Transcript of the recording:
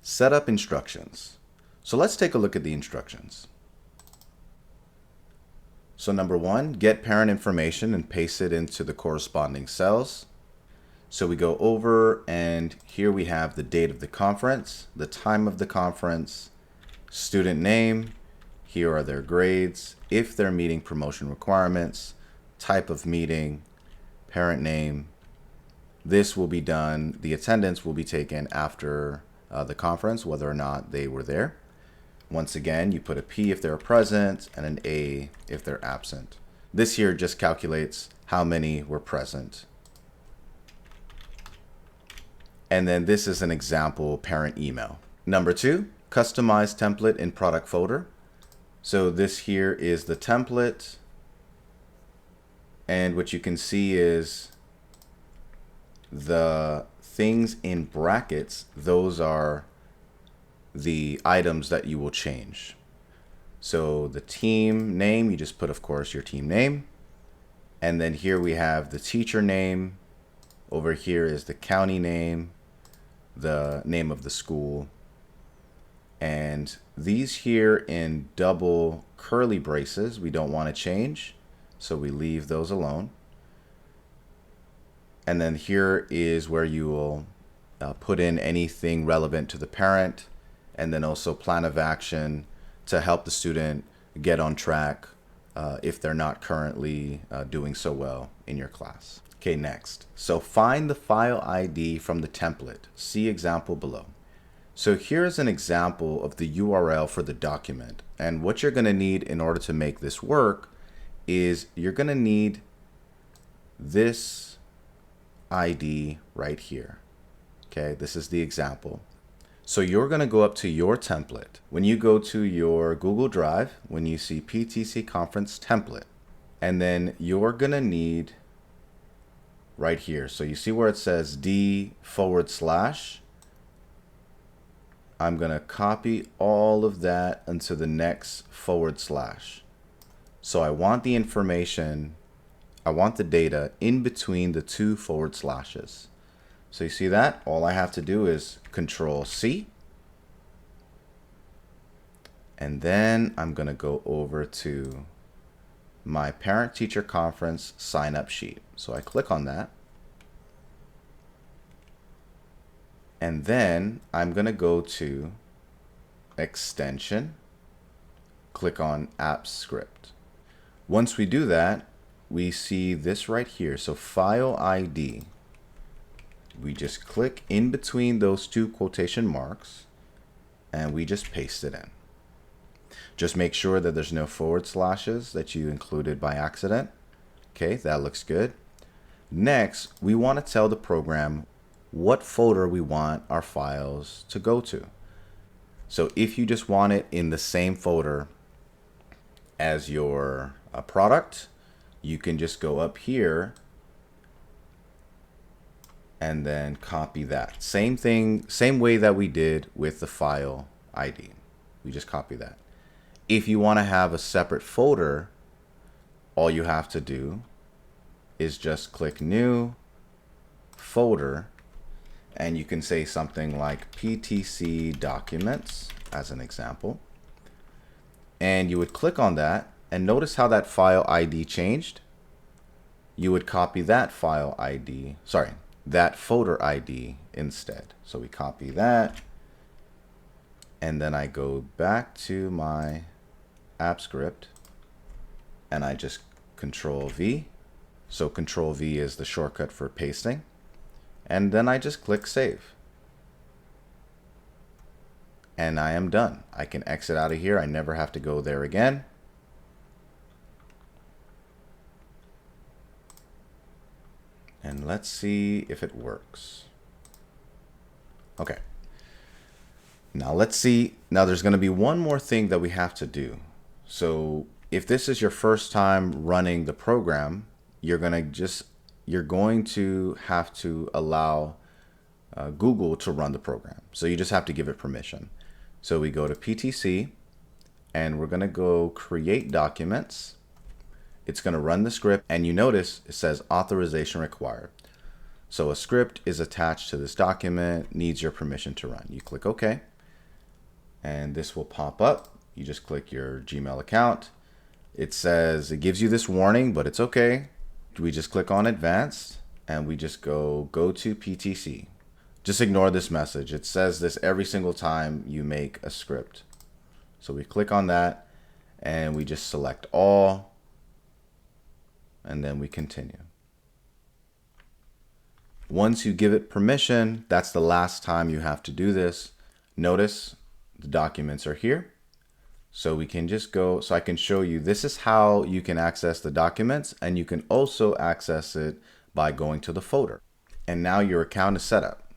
Setup instructions. So let's take a look at the instructions. So number one, get parent information and paste it into the corresponding cells. So we go over, and here we have the date of the conference, the time of the conference, student name, here are their grades, if they're meeting promotion requirements, type of meeting, parent name. This will be done, the attendance will be taken after the conference, whether or not they were there. Once again, you put a P if they're present and an A if they're absent. This here just calculates how many were present. And then this is an example parent email. Number two, customize template in product folder. So this here is the template. And what you can see is the things in brackets, those are the items that you will change. So the team name, you just put, of course, your team name. And then here we have the teacher name. Over here is the county name, the name of the school. And these here in double curly braces, we don't want to change, so we leave those alone. And then here is where you will put in anything relevant to the parent, and then also plan of action to help the student get on track if they're not currently doing so well in your class. Okay, next. So find the file ID from the template. See example below. So here's an example of the URL for the document. And what you're going to need in order to make this work is you're going to need this ID right here. Okay, this is the example. So you're going to go up to your template. When you go to your Google Drive, when you see PTC Conference template, and then you're going to need right here. So you see where it says D/. I'm going to copy all of that into the next /. So I want the information, I want the data in between the two /. So you see that? All I have to do is Control C. And then I'm going to go over to my parent teacher conference sign up sheet. So I click on that. And then I'm going to go to extension, click on app script. Once we do that, we see this right here. So file ID, we just click in between those two quotation marks and we just paste it in. Just make sure that there's no / that you included by accident. Okay, that looks good. Next, we want to tell the program what folder we want our files to go to. So if you just want it in the same folder as your product, you can just go up here and then copy that. Same thing, same way that we did with the file ID. We just copy that. If you want to have a separate folder, all you have to do is just click New Folder, and you can say something like PTC Documents as an example. And you would click on that, and notice how that file ID changed. You would copy that file ID, that folder ID instead. So we copy that, and then I go back to my app script, and I just Control V. So Control V is the shortcut for pasting. And then I just click Save. And I am done. I can exit out of here. I never have to go there again. And let's see if it works. Okay. Now let's see. Now there's going to be one more thing that we have to do. So if this is your first time running the program, you're going to have to allow Google to run the program. So you just have to give it permission. So we go to PTC and we're going to go create documents. It's going to run the script, and you notice it says authorization required. So a script is attached to this document, needs your permission to run. You click OK, and this will pop up. You just click your Gmail account. It says, it gives you this warning, but it's okay. We just click on advanced and we just go to PTC. Just ignore this message. It says this every single time you make a script. So we click on that and we just select all, and then we continue. Once you give it permission, that's the last time you have to do this. Notice the documents are here. So we can just go, so I can show you, this is how you can access the documents, and you can also access it by going to the folder. And now your account is set up.